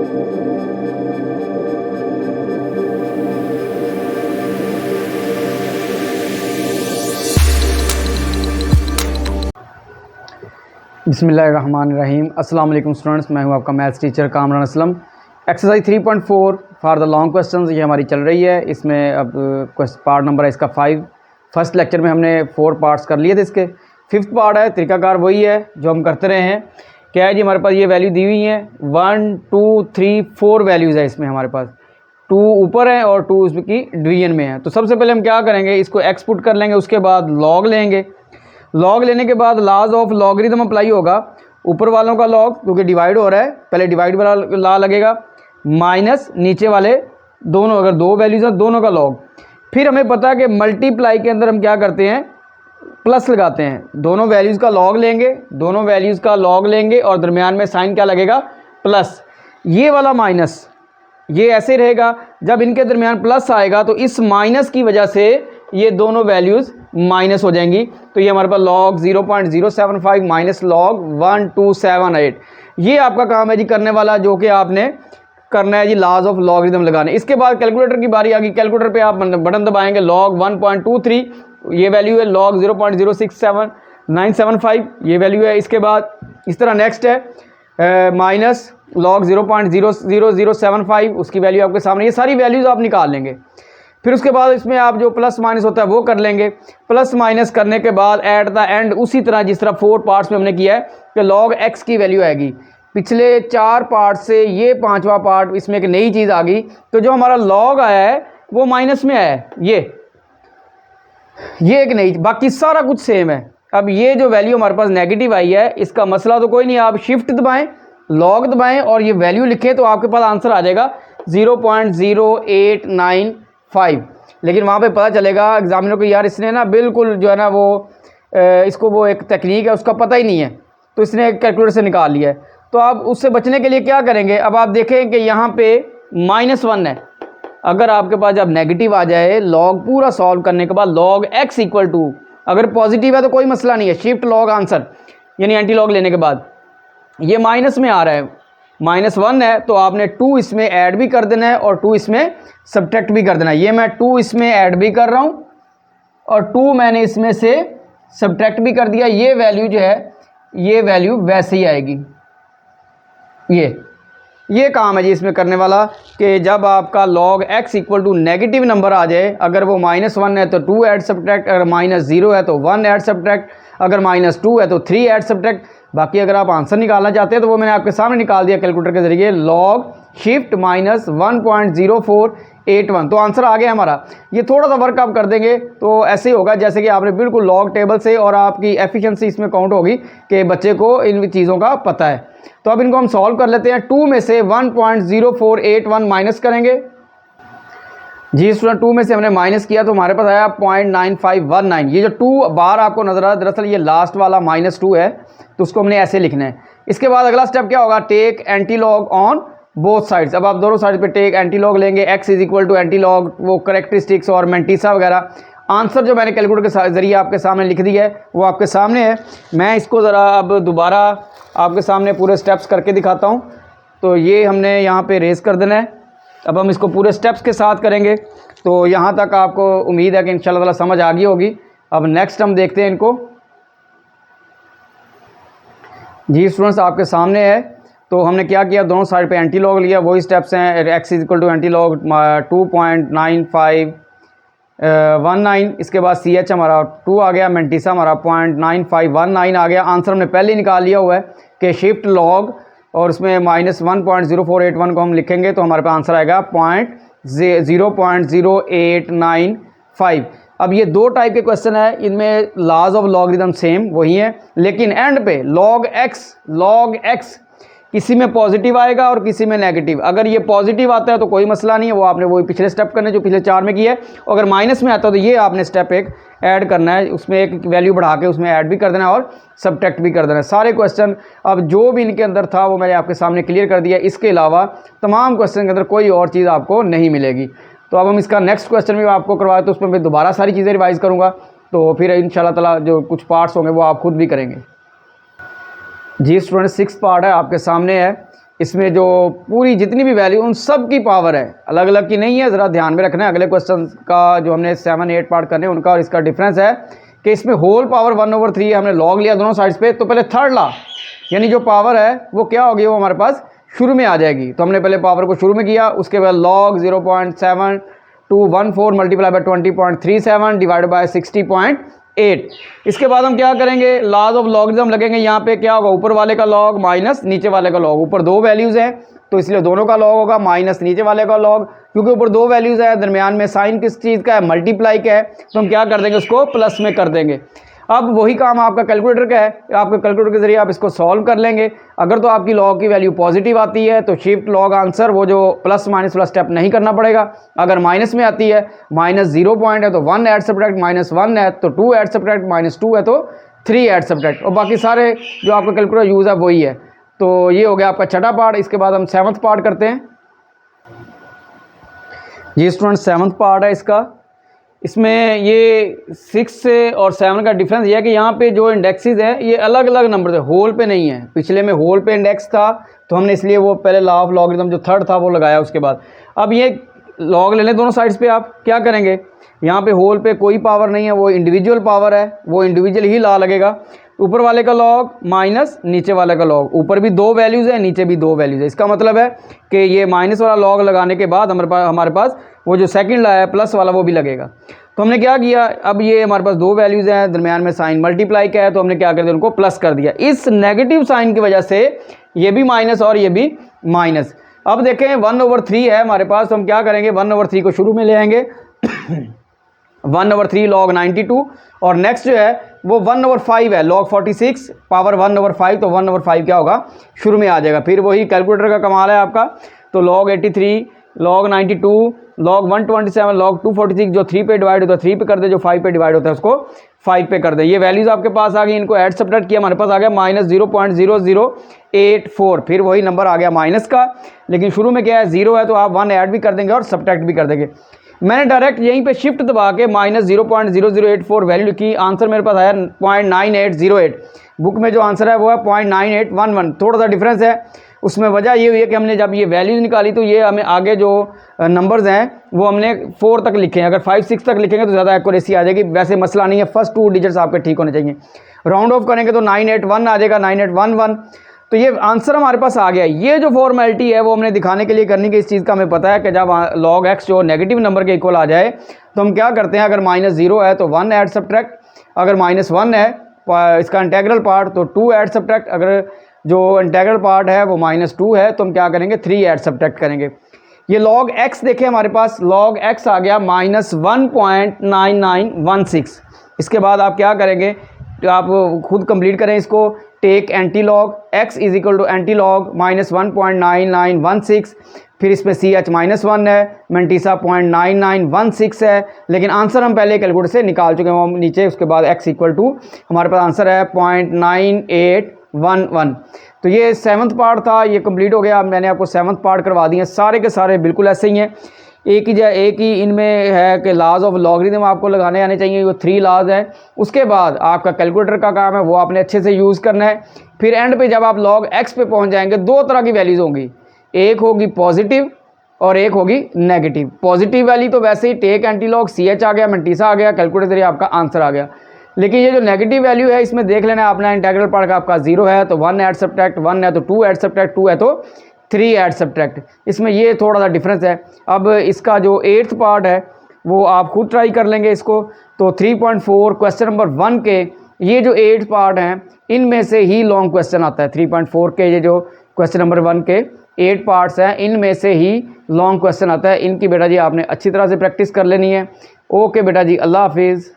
बिस्मिल्लाहिर्रहमानिर्रहीम। अस्सलाम वालेकुम स्टूडेंट्स, मैं हूं आपका maths teacher Kamran Aslam. Exercise 3.4 for the long questions ये हमारी चल रही है। इसमें अब पार्ट नंबर है इसका 5। फर्स्ट लेक्चर में हमने 4 पार्ट्स कर लिए थे, इसके 5th पार्ट है। तरीकाकार वही है जो हम करते रहे हैं। क्या है जी, हमारे पास ये वैल्यू दी हुई है 1 2 3 4 वैल्यूज़ है इसमें हमारे पास। 2 ऊपर है और 2 उसकी डिवीजन में है। तो सबसे पहले हम क्या करेंगे, इसको एक्स पुट कर लेंगे, उसके बाद लॉग लेंगे। लॉग लेने के बाद लॉज ऑफ लॉगरिथम अप्लाई होगा। ऊपर वालों का लॉग क्योंकि डिवाइड हो रहा है, पहले डिवाइड वाला लॉ लगेगा, माइनस नीचे वाले दोनों, अगर 2 वैल्यूज़ हैं दोनों का लॉग। फिर हमें पता है कि मल्टीप्लाई के अंदर हम क्या करते हैं, प्लस लगाते हैं। दोनों वैल्यूज़ का लॉग लेंगे, दोनों वैल्यूज़ का लॉग लेंगे और दरमियान में साइन क्या लगेगा, प्लस। ये वाला माइनस ये ऐसे रहेगा। जब इनके दरमियान प्लस आएगा तो इस माइनस की वजह से ये दोनों वैल्यूज़ माइनस हो जाएंगी। तो ये हमारे पास लॉग 0.075 माइनस लॉग 1278। ये आपका काम है जी करने वाला, जो कि आपने करना है जी लॉज ऑफ लॉगरिथम लगाने। इसके बाद कैलकुलेटर की बारी आ गई। कैलकुलेटर पे आप बटन दबाएंगे, लॉग 1.23 ये वैल्यू है, लॉग 0.067975 ये वैल्यू है। इसके बाद इस तरह नेक्स्ट है माइनस लॉग 0.00075 उसकी वैल्यू आपके सामने। ये सारी वैल्यूज़ आप निकाल लेंगे। फिर उसके बाद इसमें आप जो प्लस माइनस होता है वो कर लेंगे। प्लस माइनस करने के बाद एट द एंड उसी तरह जिस तरह 4 पार्ट्स में हमने किया है कि लॉग एक्स की वैल्यू आएगी। पिछले 4 पार्ट से ये 5वां पार्ट इसमें एक नई चीज़ आ गई। तो जो हमारा लॉग आया है वो माइनस में आया है, ये एक नई, बाकी सारा कुछ सेम है। अब ये जो वैल्यू हमारे पास नेगेटिव आई है, इसका मसला तो कोई नहीं, आप शिफ्ट दबाएं, लॉग दबाएं और ये वैल्यू लिखें तो आपके पास आंसर आ जाएगा 0.0895। लेकिन वहाँ पे पता चलेगा एग्जामिनर को, यार इसने ना बिल्कुल जो है ना वो इसको वो एक टेक्निक है उसका पता ही नहीं है, तो इसने कैलकुलेटर से निकाल लिया है। तो आप उससे बचने के लिए क्या करेंगे, अब आप देखें कि यहाँ पे -1 है। अगर आपके पास जब नेगेटिव आ जाए लॉग पूरा सॉल्व करने के बाद, लॉग एक्स इक्वल टू, अगर पॉजिटिव है तो कोई मसला नहीं है, शिफ्ट लॉग आंसर यानी एंटी लॉग लेने के बाद ये माइनस में आ रहा है, -1 है, तो आपने 2 इसमें ऐड भी कर देना है और 2 इसमें सब्ट्रैक्ट भी कर देना है। ये मैं 2 इसमें ऐड भी कर रहा हूँ और 2 मैंने इसमें से सब्ट्रैक्ट भी कर दिया। ये वैल्यू जो है ये वैल्यू वैसे ही आएगी। ये काम है जी इसमें करने वाला कि जब आपका log x equal to negative number आ जाए, अगर वो -1 है तो 2 ऐड सब्ट्रैक्ट, अगर -0 है तो 1 ऐड सब्ट्रैक्ट, अगर -2 है तो 3 ऐड सब्ट्रैक्ट। बाकी अगर आप आंसर निकालना चाहते हैं तो वो मैंने आपके सामने निकाल दिया कैलकुलेटर के जरिए, लॉग शिफ्ट -1.0481। तो आंसर आ गया हमारा। ये थोड़ा सा वर्क आप कर देंगे तो ऐसे ही होगा जैसे कि आपने बिल्कुल लॉग टेबल से, और आपकी एफिशिएंसी इसमें काउंट होगी कि बच्चे को इन चीज़ों का पता है। तो अब इनको हम सॉल्व कर लेते हैं। 2 में से 1.0481 माइनस करेंगे जी स्टूडेंट। 2 में से हमने माइनस किया तो हमारे पास आया 0.9519। ये जो 2 बार आपको नजर आ रहा है, दरअसल ये लास्ट वाला -2 है, तो उसको हमने ऐसे लिखना है। इसके बाद अगला स्टेप क्या होगा, take antilog on both sides. अब आप दोनों साइड पे टेक एंटी लॉग लेंगे, x is equal to antilog वो करेक्टरिस्टिक्स और मेंटिसा वगैरह। आंसर जो मैंने कैलकुलेटर के जरिए आपके सामने लिख दिया है वो आपके सामने है। मैं इसको ज़रा अब दोबारा आपके सामने पूरे स्टेप्स करके दिखाता हूँ। तो ये हमने यहाँ पे रेस कर देना है। अब हम इसको पूरे स्टेप्स के साथ करेंगे। तो यहाँ तक आपको उम्मीद है कि इंशाल्लाह ताला समझ आ गई होगी। अब नेक्स्ट हम देखते हैं इनको जी स्टूडेंट्स, आपके सामने है। तो हमने क्या किया, दोनों साइड पे एंटी लॉग लिया, वही स्टेप्स हैं। x is equal to antilog 2.9519। इसके बाद CH हमारा 2 आ गया, मेंटिसा हमारा 0.9519 आ गया। आंसर हमने पहले ही निकाल लिया हुआ है कि शिफ्ट लॉग और उसमें -1.0481 को हम लिखेंगे तो हमारे पास आंसर आएगा 0.0895। अब ये 2 टाइप के क्वेश्चन है, इनमें लॉज ऑफ लॉगरिथम सेम वही है, लेकिन एंड पे लॉग एक्स किसी में पॉजिटिव आएगा और किसी में नेगेटिव। अगर ये पॉजिटिव आता है तो कोई मसला नहीं है, वो आपने वही पिछले स्टेप करने जो पिछले 4 में किया है। अगर माइनस में आता है तो ये आपने स्टेप एक ऐड करना है, उसमें एक वैल्यू बढ़ा के उसमें ऐड भी कर देना है और सब्ट्रैक्ट भी कर देना है। सारे क्वेश्चन अब जो भी इनके अंदर था वो मैंने आपके सामने क्लियर कर दिया। इसके अलावा तमाम क्वेश्चन के अंदर कोई और चीज़ आपको नहीं मिलेगी। तो अब हम इसका नेक्स्ट क्वेश्चन भी आपको करवाए तो उसमें मैं दोबारा सारी चीज़ें रिवाइज़ करूँगा। तो फिर इंशाल्लाह ताला जो कुछ पार्ट्स होंगे वो आप खुद भी करेंगे जी स्टूडेंट। 6th पार्ट है आपके सामने है इसमें जो पूरी जितनी भी वैल्यू उन सब की पावर है, अलग अलग की नहीं है, ज़रा ध्यान में रखना है। अगले क्वेश्चन का जो हमने 7, 8 पार्ट करने हैं उनका और इसका डिफरेंस है कि इसमें होल पावर 1/3 हमने लॉग लिया दोनों साइड्स पे, तो पहले थर्ड ला यानी जो पावर है वो क्या होगी, वो हमारे पास शुरू में आ जाएगी। तो हमने पहले पावर को शुरू में किया, उसके बाद log 0.7214 multiply by 20.37 divide by 60.8। इसके बाद हम क्या करेंगे, लॉज ऑफ लॉगरिथम लगेंगे। यहाँ पे क्या होगा, ऊपर वाले का लॉग माइनस नीचे वाले का लॉग। ऊपर दो वैल्यूज़ हैं तो इसलिए दोनों का लॉग होगा, माइनस नीचे वाले का लॉग, क्योंकि ऊपर दो वैल्यूज़ है, दरमियान में साइन किस चीज़ का है, मल्टीप्लाई का है, तो हम क्या कर देंगे, उसको प्लस में कर देंगे। अब वही काम आपका कैलकुलेटर का है, आपके कैलकुलेटर के जरिए आप इसको सॉल्व कर लेंगे। अगर तो आपकी लॉग की वैल्यू पॉजिटिव आती है तो शिफ्ट लॉग आंसर, वो जो प्लस माइनस वाला स्टेप नहीं करना पड़ेगा। अगर माइनस में आती है, -0 पॉइंट है तो 1 ऐड सब्ट्रैक्ट, -1 है तो 2 ऐड सब्ट्रैक्ट, -2 है तो 3 ऐड सब्ट्रैक्ट, और बाकी सारे जो आपका कैलकुलेटर यूज़ है वही है। तो ये हो गया आपका छठा पार्ट। इसके बाद हम 7th पार्ट करते हैं। ये स्टूडेंट 7th पार्ट है इसका। इसमें ये 6 से और 7 का डिफरेंस ये है कि यहाँ पे जो इंडेक्सेस हैं ये अलग अलग नंबर थे, होल पे नहीं है। पिछले में होल पे इंडेक्स था तो हमने इसलिए वो पहले लॉ ऑफ लॉगरिथम जो थर्ड था वो लगाया। उसके बाद अब ये लॉग ले लें दोनों साइड्स पे, आप क्या करेंगे, यहाँ पे होल पे कोई पावर नहीं है, वो इंडिविजुअल पावर है, वो इंडिविजुअल ही लॉ लगेगा। ऊपर वाले का लॉग माइनस नीचे वाले का लॉग, ऊपर भी दो वैल्यूज़ है नीचे भी दो वैल्यूज़ है। इसका मतलब है कि ये माइनस वाला लॉग लगाने के बाद हमारे पास वो जो सेकंड ला है प्लस वाला वो भी लगेगा। तो हमने क्या किया, अब ये हमारे पास दो वैल्यूज़ हैं, दरमियान में साइन मल्टीप्लाई का है, तो हमने क्या कर दिया, उनको प्लस कर दिया। इस नेगेटिव साइन की वजह से ये भी माइनस और ये भी माइनस। अब देखें 1/3 है हमारे पास, तो हम क्या करेंगे, 1/3 को शुरू में ले आएंगे 1/3 log 92, और नेक्स्ट जो है वो 1/5 है, log 46 पावर 1/5, तो 1/5 क्या होगा, शुरू में आ जाएगा। फिर वही कैलकुलेटर का कमाल है आपका। तो log 83, log 92, log 127, log 246 जो 3 पे डिवाइड होता है 3 पे कर दे, जो 5 पे डिवाइड होता है उसको 5 पे कर दे। ये वैल्यूज़ आपके पास आ गई, इनको ऐड सब्ट्रैक्ट किया, हमारे पास आ गया -0.0084। फिर वही नंबर आ गया माइनस का, लेकिन शुरू में क्या है, 0 है, तो आप 1 ऐड भी कर देंगे और सब्ट्रैक्ट भी कर देंगे। मैंने डायरेक्ट यहीं पे शिफ्ट दबा के -0.0084 वैल्यू लिखी, आंसर मेरे पास आया 0.9808। बुक में जो आंसर है वो है 0.9811। थोड़ा सा डिफरेंस है, उसमें वजह ये हुई है कि हमने जब ये वैल्यूज निकाली तो ये हमें आगे जो नंबर्स हैं वो हमने 4 तक लिखे हैं। अगर 5, 6 तक लिखेंगे तो ज़्यादा एक्यूरेसी आ जाएगी। वैसे मसला नहीं है, फर्स्ट 2 डिजिट्स आपके ठीक होने चाहिए। राउंड ऑफ करेंगे तो 981 आ जाएगा, 9811। तो ये आंसर हमारे पास आ गया। ये जो फॉर्मेलिटी है वो हमने दिखाने के लिए करनी कि इस चीज़ का हमें पता है कि जब log x जो नेगेटिव नंबर के इक्वल आ जाए तो हम क्या करते हैं, अगर -0 है तो 1 ऐड सब्ट्रैक्ट, अगर -1 है इसका इंटेग्रल पार्ट तो 2 ऐड सब्ट्रैक्ट, अगर जो इंटेग्रल पार्ट है वो -2 है तो हम क्या करेंगे, 3 ऐड सब्ट्रैक्ट करेंगे। ये log x देखें हमारे पास log x आ गया -1.9916। इसके बाद आप क्या करेंगे, तो आप खुद कंप्लीट करें इसको। Take antilog x is equal to antilog -1.9916, फिर इसमें CH-1 है, मैंटीसा 0.9916 है, लेकिन आंसर हम पहले कैलकुलेटर से निकाल चुके हैं हम नीचे। उसके बाद x इक्वल टू हमारे पास आंसर है 0.9811। तो ये 7th पार्ट था, ये कंप्लीट हो गया। मैंने आपको 7th पार्ट करवा दिए, सारे के सारे बिल्कुल ऐसे ही हैं। एक ही इनमें है कि लॉज ऑफ लॉगरिथम आपको लगाने आने चाहिए, वो 3 लॉज हैं। उसके बाद आपका कैलकुलेटर का काम है वो आपने अच्छे से यूज़ करना है। फिर एंड पे जब आप log x पे पहुंच जाएंगे, 2 तरह की वैल्यूज़ होंगी, एक होगी पॉजिटिव और एक होगी नेगेटिव। पॉजिटिव वाली तो वैसे ही टेक एंटी लॉग, CH आ गया, मैंटीसा आ गया, कैलकुलेटर से आपका आंसर आ गया। लेकिन ये जो नेगेटिव वैल्यू है इसमें देख लेना अपना इंटेग्रल पार्ट का आपका 0 है तो 1 ऐड सब्ट्रैक्ट, 1 है तो 2 ऐड सब्ट्रैक्ट, 2 है तो 3 ऐड सब्ट्रैक्ट। इसमें ये थोड़ा सा डिफरेंस है। अब इसका जो 8th पार्ट है वो आप खुद ट्राई कर लेंगे इसको। तो 3.4 क्वेश्चन नंबर 1 के ये जो 8 पार्ट हैं इनमें से ही लॉन्ग क्वेश्चन आता है। 3.4 के ये जो क्वेश्चन नंबर 1 के 8 पार्ट्स हैं इनमें से ही लॉन्ग क्वेश्चन आता है। इनकी बेटा जी आपने अच्छी तरह से प्रैक्टिस कर लेनी है। ओके बेटा जी, अल्लाह हाफिज़।